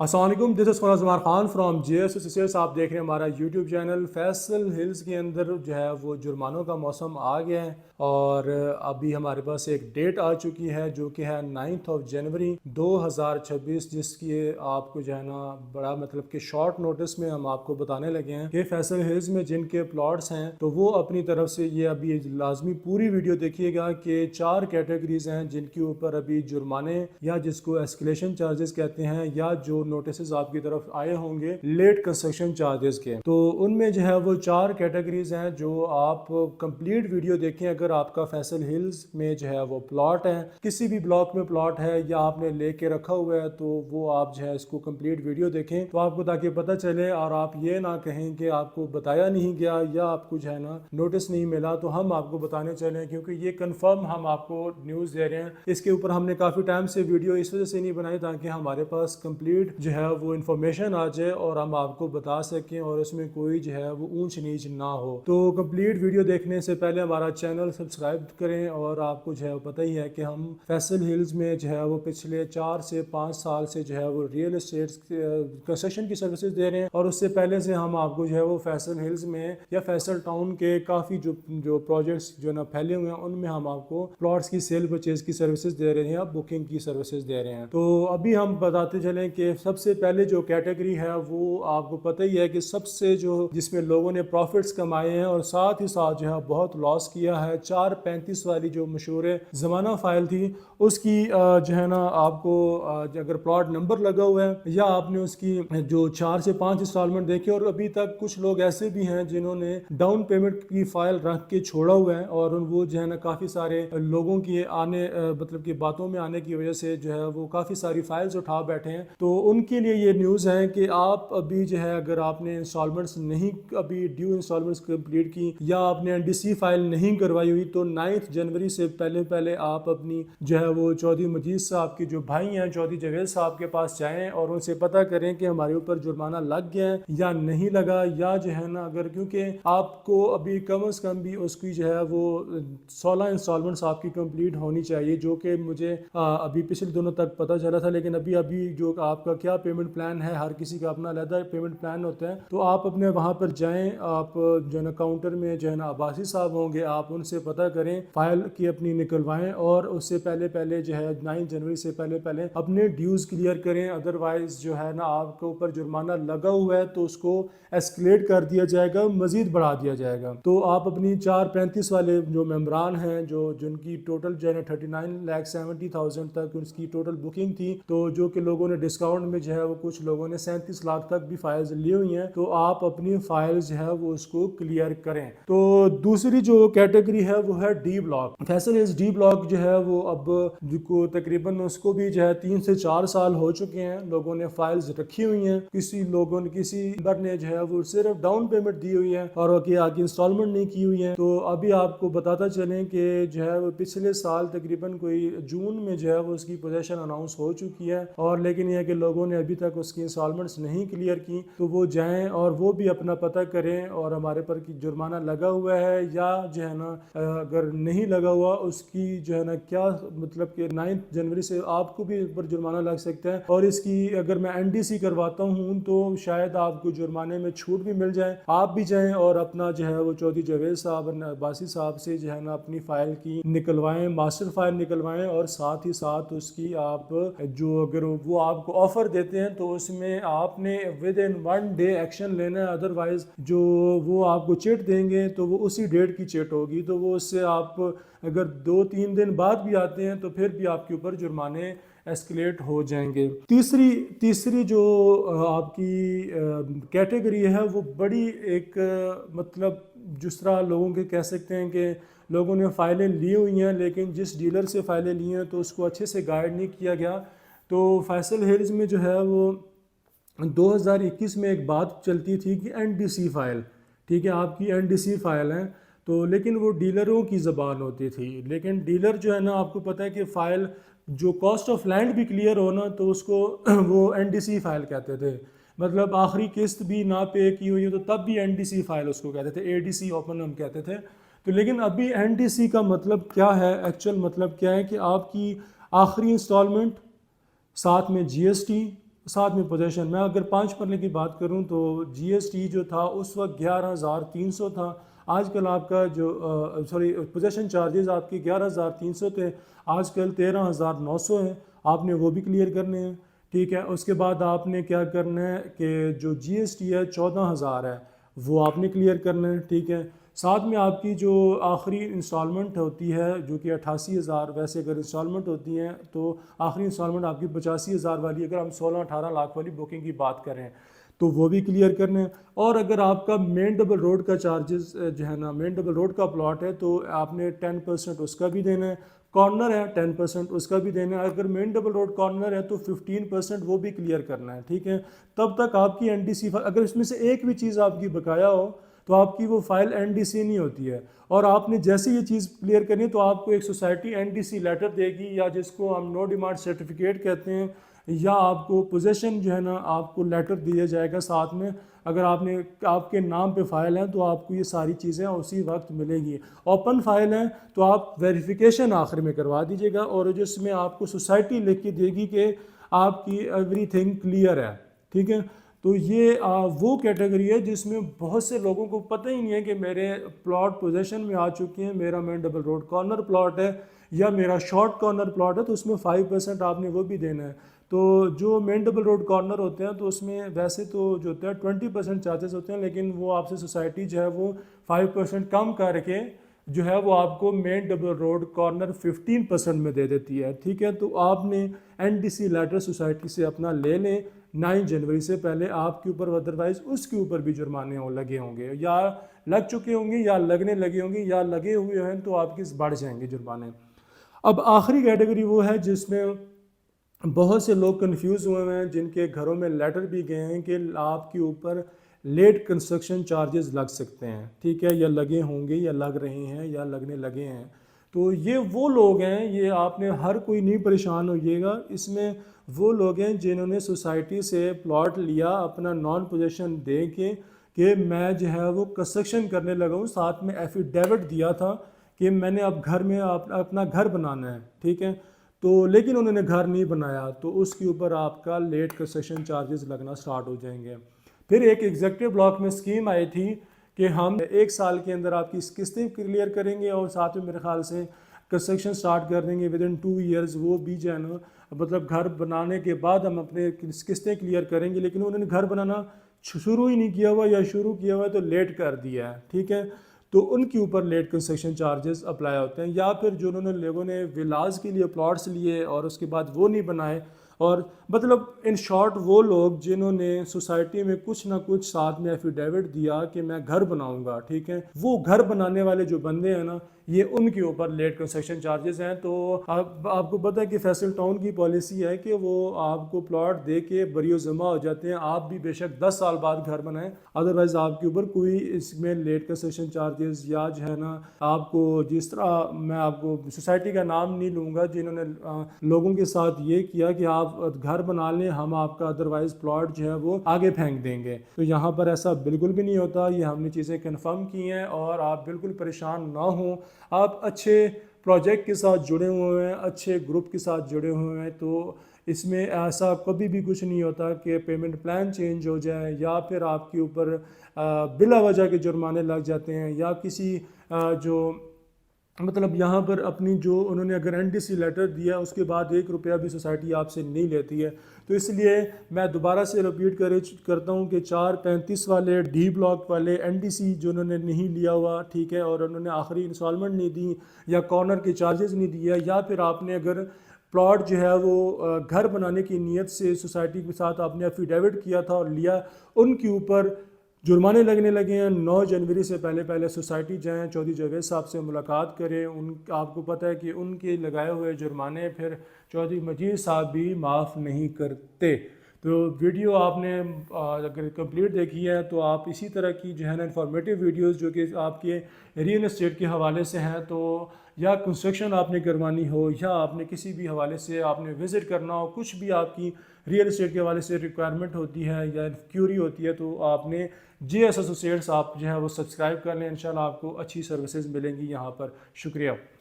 अस्सलाम वालेकुम, this is Zumar Khan from JS आप देख रहे हैं हमारा यूट्यूब चैनल। फैसल हिल्स के अंदर जो है वो जुर्मानों का मौसम आ गया है और अभी हमारे पास एक डेट आ चुकी है जो कि है 9 जनवरी 2026, जिसकी आपको जो है ना बड़ा मतलब कि शॉर्ट नोटिस में हम आपको बताने लगे हैं कि फैसल हिल्स में जिनके प्लॉट्स हैं तो वो अपनी तरफ से ये अभी लाजमी पूरी वीडियो देखिएगा कि 4 कैटेगरीज हैं जिनके ऊपर अभी जुर्माने या जिसको एस्केलेशन चार्जेस कहते हैं या जो नोटिस आपकी तरफ आए होंगे लेट कंस्ट्रक्शन चार्जेस के, तो उनमें जो है वो 4 कैटेगरीज हैं जो आप कंप्लीट वीडियो देखें। अगर आपका फैसल हिल्स में जो है वो प्लॉट है, किसी भी ब्लॉक में प्लॉट है या आपने लेके रखा हुआ है, तो वो आप जो है इसको कंप्लीट वीडियो देखें तो आपको ताकि पता चले और आप ये ना कहें कि आपको बताया नहीं गया या आपको जो है ना नोटिस नहीं मिला। तो हम आपको बताने चले क्योंकि ये कंफर्म हम आपको न्यूज़ दे रहे हैं। इसके ऊपर हमने काफ़ी टाइम से वीडियो इस वजह से नहीं बनाई ताकि हमारे पास कंप्लीट जो है वो इन्फॉर्मेशन आ जाए और हम आपको बता सकें और उसमें कोई जो है वो ऊंच नीच ना हो। तो कंप्लीट वीडियो देखने से पहले हमारा चैनल सब्सक्राइब करें। और आपको जो है पता ही है कि हम फैसल हिल्स में जो है वो पिछले 4 से 5 साल से जो है वो रियल एस्टेट कंस्ट्रक्शन की सर्विसेज दे रहे हैं और उससे पहले से हम आपको जो है वो फैसल हिल्स में या फैसल टाउन के काफ़ी जो प्रोजेक्ट्स जो ना फैले हुए हैं उनमें हम आपको प्लॉट्स की सेल परचेज की सर्विसेज दे रहे हैं या बुकिंग की सर्विसेज दे रहे हैं। तो अभी हम बताते चलें कि सबसे पहले जो कैटेगरी है वो आपको पता ही है कि सबसे जो जिसमें लोगों ने प्रॉफिट्स कमाए हैं और साथ ही साथ जो है बहुत लॉस किया है। 435 वाली जो मशहूर ज़माना फाइल थी उसकी जो है ना आपको अगर प्लॉट नंबर लगा हुआ है या आपने उसकी जो 4 से 5 इंस्टॉलमेंट देखे और अभी तक कुछ लोग ऐसे भी हैं जिन्होंने डाउन पेमेंट की फाइल रख के छोड़ा हुआ है और वो जो है ना काफ़ी सारे लोगों की आने मतलब की बातों में आने की वजह से जो है वो काफ़ी सारी फाइल्स उठा बैठे हैं। तो उनके लिए ये न्यूज़ है कि आप अभी जो है अगर आपने इंस्टॉलमेंट्स नहीं अभी ड्यू इंस्टॉलमेंट्स कंप्लीट की या आपने NDC फाइल नहीं करवाई हुई तो 9 जनवरी से पहले आप अपनी जो है वो चौधरी मजीद साहब के जो भाई हैं चौधरी जावेद साहब के पास जाएं और उनसे पता करें कि हमारे ऊपर जुर्माना लग गया है या नहीं लगा, या जो है ना अगर क्योंकि आपको अभी कम अज़ कम भी उसकी जो है वो 16 इंस्टॉलमेंट्स आपकी कंप्लीट होनी चाहिए, जो कि मुझे अभी पिछले दिनों तक पता चला था। लेकिन अभी जो आपका क्या पेमेंट प्लान है, हर किसी का अपना अलग पेमेंट प्लान होता है। तो आप अपने वहाँ पर जाएं, आप जो है ना काउंटर में जो है ना अब्बासी साहब होंगे, आप उनसे पता करें, फाइल की अपनी निकलवाएं और उससे पहले जो है 9 जनवरी से पहले अपने ड्यूज़ क्लियर करें। अदरवाइज जो है ना आपके ऊपर जुर्माना लगा हुआ है तो उसको एस्केलेट कर दिया जाएगा, मजीद बढ़ा दिया जाएगा। तो आप अपनी 435 वाले जो मेम्बरान हैं जो जिनकी टोटल जो है 39,70,000 तक उसकी टोटल बुकिंग थी, तो जो कि लोगों ने डिस्काउंट में जो है वो कुछ लोगों ने 37 लाख तक भी फाइल्स ली हुई हैं, तो आप अपनी फाइल्स जो है वो उसको क्लियर करें। तो दूसरी जो कैटेगरी है वो है D block. Faisal hills D block जो है वो अब जिसको तकरीबन उसको भी जो है 3 से 4 साल हो चुके हैं, लोगों ने फाइल्स रखी हुई हैं। किसी लोगों ने किसी मेंबर ने जो है वो सिर्फ डाउन पेमेंट दी हुई है और आगे इंस्टॉलमेंट नहीं की हुई है। तो अभी आपको बताता चलें कि जो है वो पिछले साल तकरीबन कोई जून में जो है वो उसकी पोजीशन अनाउंस हो चुकी है और लेकिन यह कि लोगों ने अभी तक उसकी इंस्टॉलमेंट्स नहीं क्लियर की। तो वो जाएं और वो भी अपना पता करें और हमारे पर की जुर्माना लगा हुआ है या जो है ना अगर नहीं लगा हुआ उसकी जो है ना क्या मतलब कि 9 जनवरी से आपको भी ऊपर जुर्माना लग सकता है। और इसकी अगर मैं NDC करवाता हूँ तो शायद आपको जुर्माने में छूट भी मिल जाए। आप भी जाएं और अपना जो है वो चौधरी जावेद साहब अब्बासी साहब से जो है ना अपनी फाइल की निकलवाएं, मास्टर फाइल निकलवाएं और साथ ही साथ उसकी आप जो अगर वो आपको ऑफर देते हैं तो उसमें आपने विद इन 1 डे एक्शन लेना है। अदरवाइज जो वो आपको चिट देंगे तो वो उसी डेट की चिट होगी, तो वो उससे आप अगर 2-3 दिन बाद भी आते हैं तो फिर भी आपके ऊपर जुर्माने एस्केलेट हो जाएंगे। तीसरी जो आपकी कैटेगरी है वो बड़ी एक मतलब जिस तरह लोगों के कह सकते हैं कि लोगों ने फ़ाइलें ली हुई हैं लेकिन जिस डीलर से फ़ाइलें ली हैं तो उसको अच्छे से गाइड नहीं किया गया। तो फैसल हिल्स में जो है वो 2021 में एक बात चलती थी कि NDC फ़ाइल, ठीक है, आपकी NDC फ़ाइल है तो लेकिन वो डीलरों की ज़बान होती थी। लेकिन डीलर जो है ना आपको पता है कि फ़ाइल जो कॉस्ट ऑफ लैंड भी क्लियर होना तो उसको वो NDC फ़ाइल कहते थे। मतलब आखिरी किस्त भी ना पे की हुई है तो तब भी NDC फ़ाइल उसको कहते थे, ADC ओपन हम कहते थे। तो लेकिन अभी NDC का मतलब क्या है, एक्चुअल मतलब क्या है कि आपकी आखिरी इंस्टॉलमेंट, साथ में GST साथ में पोजेशन, मैं अगर 5 मरले की बात करूं तो जीएसटी जो था उस वक्त 11,300 था। आजकल आपका जो पोजेशन चार्जेस आपके 11,300 थे, आजकल 13,900 हैं। आपने वो भी क्लियर करने हैं, ठीक है। उसके बाद आपने क्या करना है कि जो जीएसटी है 14,000 है, वो आपने क्लियर करना है, ठीक है। साथ में आपकी जो आखिरी इंस्टॉलमेंट होती है जो कि 88,000, वैसे अगर इंस्टॉलमेंट होती हैं तो आखिरी इंस्टॉलमेंट आपकी 85,000 वाली, अगर हम 16-18 लाख वाली बुकिंग की बात करें तो वो भी क्लियर करना है। और अगर आपका मेन डबल रोड का चार्जेस जो है ना, मेन डबल रोड का प्लॉट है तो आपने 10% उसका भी देना है, कॉर्नर है 10% उसका भी देना है। अगर मेन डबल रोड कॉर्नर है तो 15% वो भी क्लियर करना है, ठीक है। तब तक आपकी एनडीसी, अगर इसमें से एक भी चीज़ आपकी बकाया हो तो आपकी वो फाइल एनडीसी नहीं होती है। और आपने जैसे ये चीज़ क्लियर करनी है तो आपको एक सोसाइटी एनडीसी लेटर देगी, या जिसको हम नो डिमांड सर्टिफिकेट कहते हैं, या आपको पोजेशन जो है ना आपको लेटर दिया जाएगा साथ में। अगर आपने आपके नाम पे फ़ाइल है तो आपको ये सारी चीज़ें उसी वक्त मिलेंगी। ओपन फाइल है तो आप वेरिफिकेशन आखिर में करवा दीजिएगा, और जिसमें आपको सोसाइटी लिख के देगी कि आपकी एवरीथिंग क्लियर है, ठीक है। तो ये वो कैटेगरी है जिसमें बहुत से लोगों को पता ही नहीं है कि मेरे प्लॉट पोजीशन में आ चुके हैं, मेरा main double road corner plot है या मेरा शॉर्ट कॉर्नर प्लॉट है, तो उसमें 5% आपने वो भी देना है। तो जो मेन डबल रोड कॉर्नर होते हैं तो उसमें वैसे तो जो होता है 20% चार्जेस होते हैं, लेकिन वो आपसे सोसाइटी जो है वो 5% कम करके जो है वो आपको मेन डबल रोड कॉर्नर 15% में दे देती है, ठीक है। तो आपने एनडीसी लेटर सोसाइटी से अपना ले लें 9 जनवरी से पहले, आपके ऊपर अदरवाइज़ उसके ऊपर भी जुर्माने लगे होंगे, या लग चुके होंगे या लगने लगे होंगे, या लगे हुए हैं तो आपके बढ़ जाएंगे जुर्माने। अब आखिरी कैटेगरी वो है जिसमें बहुत से लोग कंफ्यूज हुए हैं, जिनके घरों में लेटर भी गए हैं कि आपके ऊपर लेट कंस्ट्रक्शन चार्जेस लग सकते हैं, ठीक है, या लगे होंगे या लग रहे हैं या लगने लगे हैं। तो ये वो लोग हैं, ये आपने हर कोई नहीं परेशान होइएगा, इसमें वो लोग हैं जिन्होंने सोसाइटी से प्लॉट लिया अपना नॉन पोजेशन दे के कि मैं जो है वो कंस्ट्रक्शन करने लगा हूँ, साथ में एफिडेविट दिया था कि मैंने अब घर में अपना घर बनाना है, ठीक है। तो लेकिन उन्होंने घर नहीं बनाया तो उसके ऊपर आपका लेट कंस्ट्रक्शन चार्जेस लगना स्टार्ट हो जाएंगे। फिर एक एग्जीक्यूटिव ब्लॉक में स्कीम आई थी कि हम 1 साल के अंदर आपकी किस्तें क्लियर करेंगे, और साथ में मेरे ख्याल से कंस्ट्रक्शन स्टार्ट कर देंगे विद इन 2 ईयर्स, वो भी जो है ना, मतलब घर बनाने के बाद हम अपने किस्तें क्लियर करेंगे। लेकिन उन्होंने घर बनाना शुरू ही नहीं किया हुआ, या शुरू किया हुआ है तो लेट कर दिया है, ठीक है। तो उनके ऊपर लेट कंस्ट्रक्शन चार्जेस अप्लाई होते हैं। या फिर जो उन्होंने लोगों ने विलाज के लिए प्लॉट्स लिए और उसके बाद वो नहीं बनाए, और मतलब इन शॉर्ट वो लोग जिन्होंने सोसाइटी में कुछ ना कुछ साथ में एफिडेविट दिया कि मैं घर बनाऊंगा, ठीक है, वो घर बनाने वाले जो बंदे हैं ना, ये उनके ऊपर लेट कंस्ट्रक्शन चार्जेस हैं। तो आपको पता है कि फैसल टाउन की पॉलिसी है कि वो आपको प्लॉट दे के बरियो जमा हो जाते हैं, आप भी बेशक 10 साल बाद घर बनाएं, अदरवाइज़ आपके ऊपर कोई इसमें लेट कंस्ट्रक्शन चार्जेस या जो है ना, आपको जिस तरह मैं आपको सोसाइटी का नाम नहीं लूँगा जिन्होंने लोगों के साथ ये किया कि आप घर बना लें, हम आपका अदरवाइज़ प्लॉट जो है वो आगे फेंक देंगे, तो यहाँ पर ऐसा बिल्कुल भी नहीं होता। ये हमने चीज़ें कन्फर्म की हैं, और आप बिल्कुल परेशान ना हों। आप अच्छे प्रोजेक्ट के साथ जुड़े हुए हैं, अच्छे ग्रुप के साथ जुड़े हुए हैं, तो इसमें ऐसा कभी भी कुछ नहीं होता कि पेमेंट प्लान चेंज हो जाए, या फिर आपके ऊपर बिला वजह के जुर्माने लग जाते हैं, या किसी जो मतलब यहाँ पर अपनी जो उन्होंने अगर एनडीसी लेटर दिया उसके बाद 1 रुपया भी सोसाइटी आपसे नहीं लेती है। तो इसलिए मैं दोबारा से रिपीट करता हूँ कि 435 वाले डी ब्लॉक वाले एनडीसी जो उन्होंने नहीं लिया हुआ, ठीक है, और उन्होंने आखिरी इंस्टॉलमेंट नहीं दी, या कॉर्नर के चार्जेस नहीं दिया, या फिर आपने अगर प्लॉट जो है वो घर बनाने की नीयत से सोसाइटी के साथ आपने एफिडेविट किया था और लिया, उनके ऊपर जुर्माने लगने लगे हैं। 9 जनवरी से पहले पहले सोसाइटी जाएँ, चौधरी जावेद साहब से मुलाकात करें। आपको पता है कि उनके लगाए हुए जुर्माने फिर चौधरी मजीद साहब भी माफ़ नहीं करते। तो वीडियो आपने अगर कंप्लीट देखी है तो आप इसी तरह की जो है ना इंफॉर्मेटिव वीडियोस जो कि आपके रियल एस्टेट के हवाले से हैं, तो या कंस्ट्रक्शन आपने करवानी हो, या आपने किसी भी हवाले से आपने विज़िट करना हो, कुछ भी आपकी रियल एस्टेट के हवाले से रिक्वायरमेंट होती है या क्यूरी होती है, तो आपने JS एसोसिएट्स आप जो है वो सब्सक्राइब कर लें। इंशाल्लाह आपको अच्छी सर्विसेज मिलेंगी यहाँ पर। शुक्रिया।